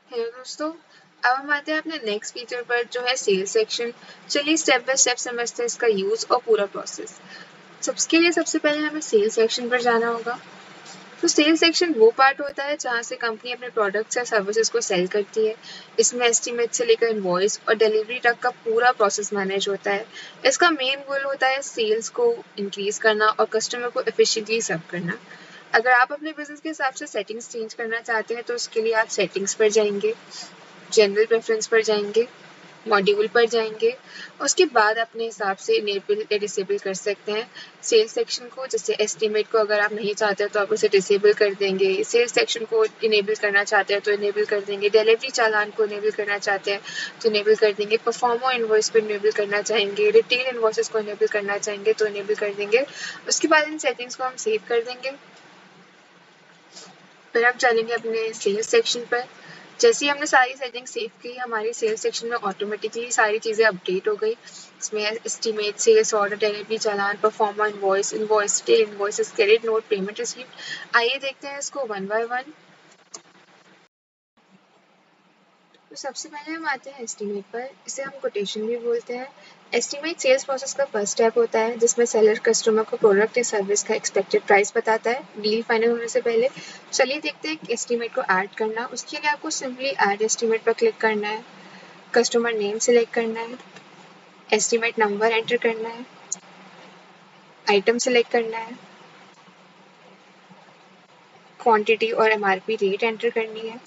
Hello दोस्तों। अब हम आते हैं अपने नेक्स्ट फीचर पर जो है सेल्स सेक्शन। चलिए स्टेप बाय स्टेप समझते हैं इसका यूज और पूरा प्रोसेस। सबके लिए सबसे पहले हमें सेल्स सेक्शन पर जाना होगा। तो सेल्स सेक्शन वो पार्ट होता है जहाँ से कंपनी अपने प्रोडक्ट्स या सर्विसेज को सेल करती है। इसमें एस्टीमेट से लेकर इनवॉइस और डिलीवरी तक का पूरा प्रोसेस मैनेज होता है। इसका मेन गोल होता है सेल्स को इंक्रीज करना और कस्टमर को एफिशिएंटली सर्व करना। अगर आप अपने बिजनेस के हिसाब से सेटिंग्स चेंज करना चाहते हैं तो उसके लिए आप सेटिंग्स पर जाएंगे, जनरल प्रेफरेंस पर जाएंगे, मॉड्यूल पर जाएंगे। उसके बाद अपने हिसाब से इनेबल या डिसेबल कर सकते हैं सेल्स सेक्शन को। जैसे एस्टीमेट को अगर आप नहीं चाहते तो आप उसे डिसेबल कर देंगे, सेल्स सेक्शन को इनेबल करना चाहते हैं तो इनेबल कर देंगे, डिलीवरी चालान को इनेबल करना चाहते हैं तो इनेबल कर देंगे, परफॉर्मर इनवॉइस को इनेबल करना चाहेंगे, रिटेल इनवॉइसेस को इनेबल करना चाहेंगे तो इनेबल कर देंगे। उसके बाद इन सेटिंग्स को हम सेव कर देंगे। फिर आप चलेंगे अपने सेल्स सेक्शन पर। जैसे ही हमने सारी सेटिंग सेव की, हमारी सेल्स सेक्शन में ऑटोमेटिकली सारी चीज़ें अपडेट हो गई। इसमें estimate, sales order, delivery challan, proforma invoice, invoice detail, invoices, credit note, payment receipt. आइए देखते हैं इसको वन बाय वन। तो सबसे पहले हम आते हैं एस्टीमेट पर। इसे हम कोटेशन भी बोलते हैं। एस्टीमेट सेल्स प्रोसेस का फर्स्ट स्टेप होता है जिसमें सेलर कस्टमर को प्रोडक्ट या सर्विस का एक्सपेक्टेड प्राइस बताता है डील फाइनल होने से पहले। चलिए देखते हैं एस्टीमेट को ऐड करना। उसके लिए आपको सिंपली ऐड एस्टीमेट पर क्लिक करना है, कस्टमर नेम सेलेक्ट करना है, एस्टीमेट नंबर एंटर करना है, आइटम सेलेक्ट करना है, क्वांटिटी और एमआरपी रेट एंटर करनी है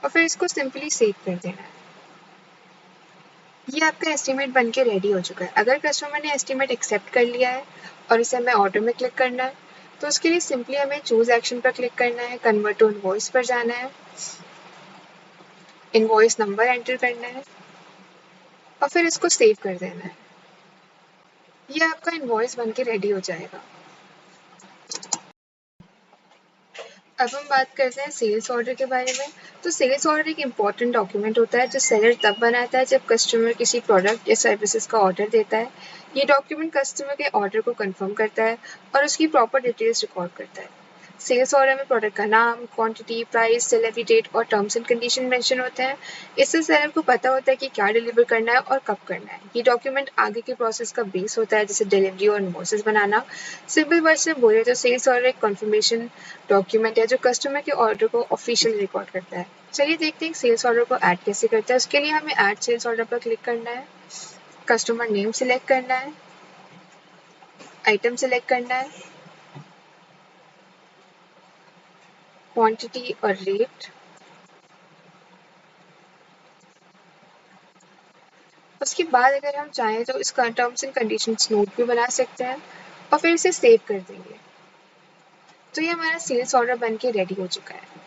और फिर इसको सिंपली सेव कर देना है। ये आपका एस्टीमेट बन के रेडी हो चुका है। अगर कस्टमर ने एस्टीमेट एक्सेप्ट कर लिया है और इसे हमें ऑर्डर में क्लिक करना है तो उसके लिए सिंपली हमें चूज एक्शन पर क्लिक करना है, कन्वर्ट टू इनवॉइस पर जाना है, इनवॉइस नंबर एंटर करना है और फिर इसको सेव कर देना है। ये आपका इनवॉइस बन के रेडी हो जाएगा। अब हम बात करते हैं सेल्स ऑर्डर के बारे में। तो सेल्स ऑर्डर एक इम्पॉर्टेंट डॉक्यूमेंट होता है जो सेलर तब बनाता है जब कस्टमर किसी प्रोडक्ट या सर्विसेज का ऑर्डर देता है। ये डॉक्यूमेंट कस्टमर के ऑर्डर को कंफर्म करता है और उसकी प्रॉपर डिटेल्स रिकॉर्ड करता है। सेल्स ऑर्डर में प्रोडक्ट का नाम, क्वांटिटी, प्राइस, डिलीवरी डेट और टर्म्स एंड कंडीशन मेंशन होते हैं। इससे सेलर को पता होता है कि क्या डिलीवर करना है और कब करना है। ये डॉक्यूमेंट आगे के प्रोसेस का बेस होता है जैसे डिलीवरी और इनवॉइसेस बनाना। सिंपल वर्ड में बोले तो सेल्स ऑर्डर एक कंफर्मेशन डॉक्यूमेंट है जो कस्टमर के ऑर्डर को ऑफिशियल रिकॉर्ड करता है। चलिए देखते हैं सेल्स ऑर्डर को ऐड कैसे करता है। उसके लिए हमें ऐड सेल्स ऑर्डर पर क्लिक करना है, कस्टमर नेम सेलेक्ट करना है, आइटम सेलेक्ट करना है, क्वांटिटी और रेट। उसके बाद अगर हम चाहें तो इसका टर्म्स एंड कंडीशंस नोट भी बना सकते हैं और फिर इसे सेव कर देंगे। तो ये हमारा सेल्स ऑर्डर बन के रेडी हो चुका है।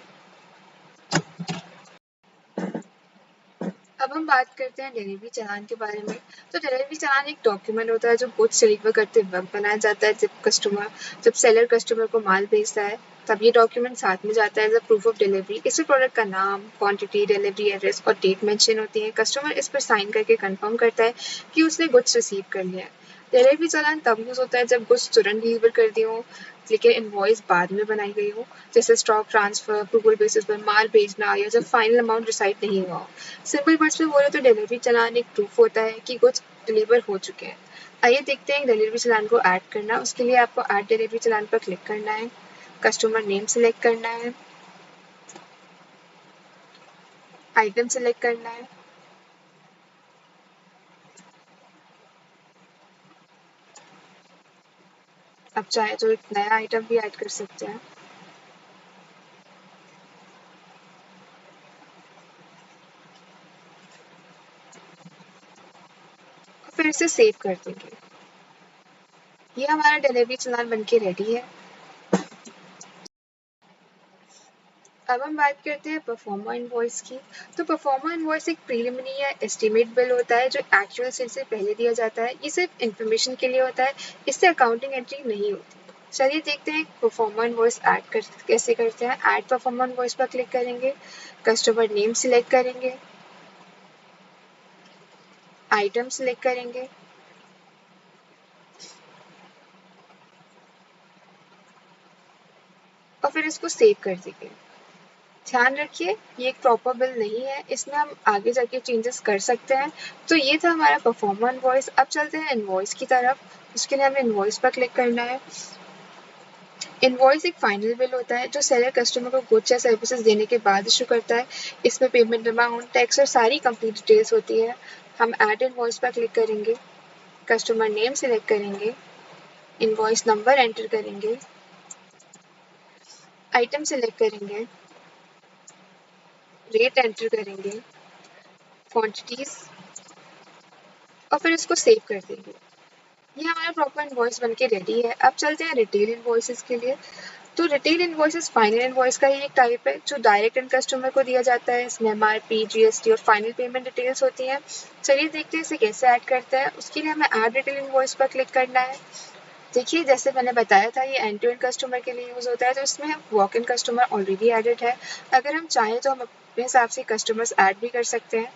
अब हम बात करते हैं डिलीवरी चालान के बारे में। तो डिलीवरी चालान एक डॉक्यूमेंट होता है जो गुड्स डिलीवर करते वक्त बनाया जाता है। जब सेलर कस्टमर को माल भेजता है तब ये डॉक्यूमेंट साथ में जाता है as a proof of delivery. इसमें प्रोडक्ट का नाम, क्वांटिटी, डिलीवरी एड्रेस और डेट मेंशन होती है। कस्टमर इस पर साइन करके कंफर्म करता है कि उसने गुड्स रिसीव कर लिया है। डिलीवरी चालान तब यूज होता है जब गुड्स तुरंत डिलीवर कर दी हो लेकिन इनवॉइस बाद में बनाई गई हो, जैसे स्टॉक ट्रांसफर, अप्रूवल बेसिस पर माल भेजना या जब फाइनल अमाउंट डिसाइड नहीं हुआ हो। सिंपल वर्ड्स में बोले तो डिलीवरी चालान एक प्रूफ होता है कि कुछ डिलीवर हो चुके हैं। आइए देखते हैं डिलीवरी चालान को ऐड करना। उसके लिए आपको ऐड डिलीवरी चालान पर क्लिक करना है, कस्टमर नेम सेलेक्ट करना है, आइटम सेलेक्ट करना है, अब चाहे तो एक नया आइटम भी ऐड कर सकते हैं, और फिर इसे सेव कर देंगे। ये हमारा डिलीवरी चालान बनके रेडी है। अब हम बात करते हैं परफॉर्मा इनवॉइस की। तो परफॉर्मा इनवॉइस एक प्रीलिमिनरी या एस्टिमेट बिल होता है जो एक्चुअल सेल से पहले दिया जाता है। ये सिर्फ इन्फॉर्मेशन के लिए होता है, इससे अकाउंटिंग एंट्री नहीं होती। चलिए देखते हैं परफॉर्मा इनवॉइस कैसे करते हैं। ऐड परफॉर्मा इनवॉइस पर क्लिक करेंगे, कस्टमर नेम सिलेक्ट करेंगे, आइटम सिलेक्ट करेंगे और फिर इसको सेव कर देंगे। ध्यान रखिए ये एक प्रॉपर बिल नहीं है, इसमें हम आगे जाके चेंजेस कर सकते हैं। तो ये था हमारा परफॉर्मा इनवॉइस। अब चलते हैं इनवॉइस की तरफ। उसके लिए हमें इनवॉइस पर क्लिक करना है। इनवॉइस एक फाइनल बिल होता है जो सेलर कस्टमर को गुड्स या सर्विसेज देने के बाद इशू करता है। इसमें पेमेंट अमाउंट, टैक्स और सारी कंप्लीट डिटेल्स होती है। हम ऐड इनवॉइस पर क्लिक करेंगे, कस्टमर नेम सिलेक्ट करेंगे, इनवॉइस नंबर एंटर करेंगे, आइटम सिलेक्ट करेंगे, रेट एंटर करेंगे, क्वांटिटीज और फिर इसको सेव कर देंगे। ये हमारा प्रॉपर इनवॉइस बनके रेडी है। अब चलते हैं रिटेल इनवॉइसेस के लिए। तो रिटेल इनवॉइसेस फाइनल इनवॉइस का ही एक टाइप है जो डायरेक्ट एंड कस्टमर को दिया जाता है। इसमें एमआरपी, जीएसटी और फाइनल पेमेंट डिटेल्स होती हैं। चलिए देखते हैं इसे कैसे ऐड करते हैं। उसके लिए हमें ऐड रिटेल इनवॉइस पर क्लिक करना है। देखिए जैसे मैंने बताया था ये एंड टू एंड कस्टमर के लिए यूज होता है, तो इसमें walk in customer already added है। अगर हम चाहें तो हम अपने हिसाब से कस्टमर्स ऐड भी कर सकते हैं।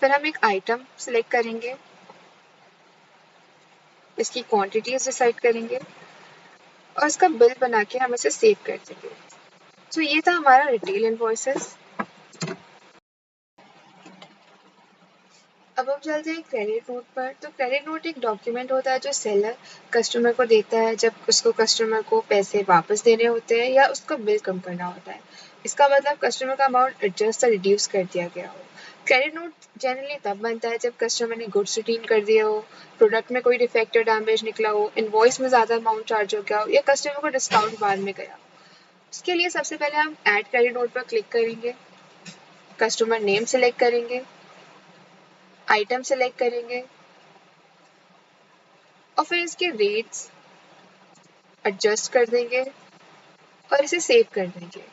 फिर हम एक आइटम सिलेक्ट करेंगे, इसकी क्वांटिटीज डिसाइड करेंगे और इसका बिल बना के हम इसे सेव कर देंगे। तो ये था हमारा रिटेल इनवॉइसेस। अब हम चलते हैं क्रेडिट नोट पर। तो क्रेडिट नोट एक डॉक्यूमेंट होता है जो सेलर कस्टमर को देता है जब उसको कस्टमर को पैसे वापस देने होते हैं या उसका बिल कम करना होता है। इसका मतलब कस्टमर का अमाउंट एडजस्ट या रिड्यूस कर दिया गया हो। क्रेडिट नोट जनरली तब बनता है जब कस्टमर ने गुड्स रिटर्न कर दिया हो, प्रोडक्ट में कोई डिफेक्ट या डैमेज निकला हो, इनवॉइस में ज़्यादा अमाउंट चार्ज हो गया हो या कस्टमर को डिस्काउंट बाद में गया हो। इसके लिए सबसे पहले हम ऐड क्रेडिट नोट पर क्लिक करेंगे, कस्टमर नेम सिलेक्ट करेंगे, आइटम सिलेक्ट करेंगे और फिर इसके रेट्स एडजस्ट कर देंगे और इसे सेव कर देंगे।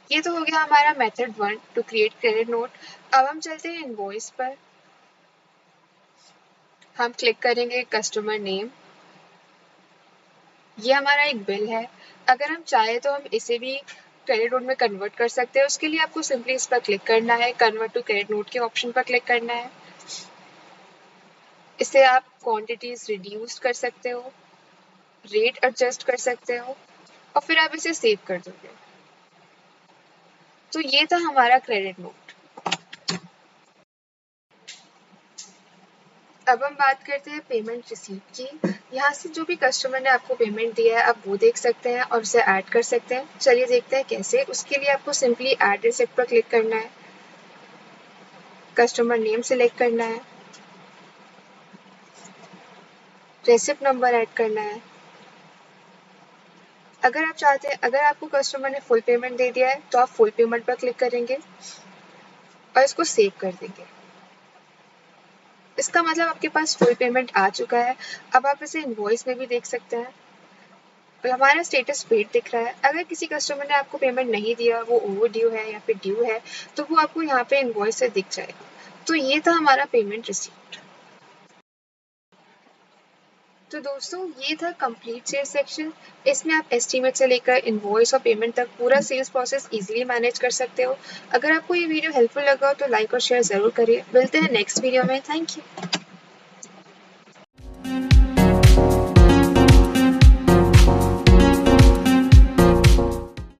ये तो हो गया हमारा method 1 to create credit note. अब हम चलते हैं इनवॉइस पर। हम क्लिक करेंगे कस्टमर नेम। ये हमारा एक बिल है। अगर हम चाहे तो हम इसे भी क्रेडिट नोट में कन्वर्ट कर सकते हैं। उसके लिए आपको सिंपली इस पर क्लिक करना है, कन्वर्ट टू क्रेडिट नोट के ऑप्शन पर क्लिक करना है। इसे आप क्वांटिटीज रिड्यूस कर सकते हो, रेट एडजस्ट कर सकते हो और फिर आप इसे सेव कर दोगे। तो ये था हमारा क्रेडिट नोट। अब हम बात करते हैं पेमेंट रिसीप्ट की। यहाँ से जो भी कस्टमर ने आपको पेमेंट दिया है आप वो देख सकते हैं और उसे ऐड कर सकते हैं। चलिए देखते हैं कैसे। उसके लिए आपको सिंपली ऐड रिसिप्ट पर क्लिक करना है, कस्टमर नेम सिलेक्ट करना है, रेसिप्ट नंबर ऐड करना है। अगर आप चाहते हैं, अगर आपको कस्टमर ने फुल पेमेंट दे दिया है तो आप फुल पेमेंट पर क्लिक करेंगे और इसको सेव कर देंगे। इसका मतलब आपके पास फुल पेमेंट आ चुका है। अब आप इसे इनवॉइस में भी देख सकते हैं। हमारा स्टेटस पेड दिख रहा है। अगर किसी कस्टमर ने आपको पेमेंट नहीं दिया, वो ओवर ड्यू है या फिर ड्यू है, तो वो आपको यहाँ पे इनवॉइस से दिख जाएगा। तो ये था हमारा पेमेंट रिसीप्ट। तो दोस्तों ये था कंप्लीट सेल्स सेक्शन। इसमें आप एस्टीमेट से लेकर इनवॉइस और पेमेंट तक पूरा सेल्स प्रोसेस इजीली मैनेज कर सकते हो। अगर आपको ये वीडियो हेल्पफुल लगा हो तो लाइक और शेयर ज़रूर करिए। मिलते हैं नेक्स्ट वीडियो में। Thank you.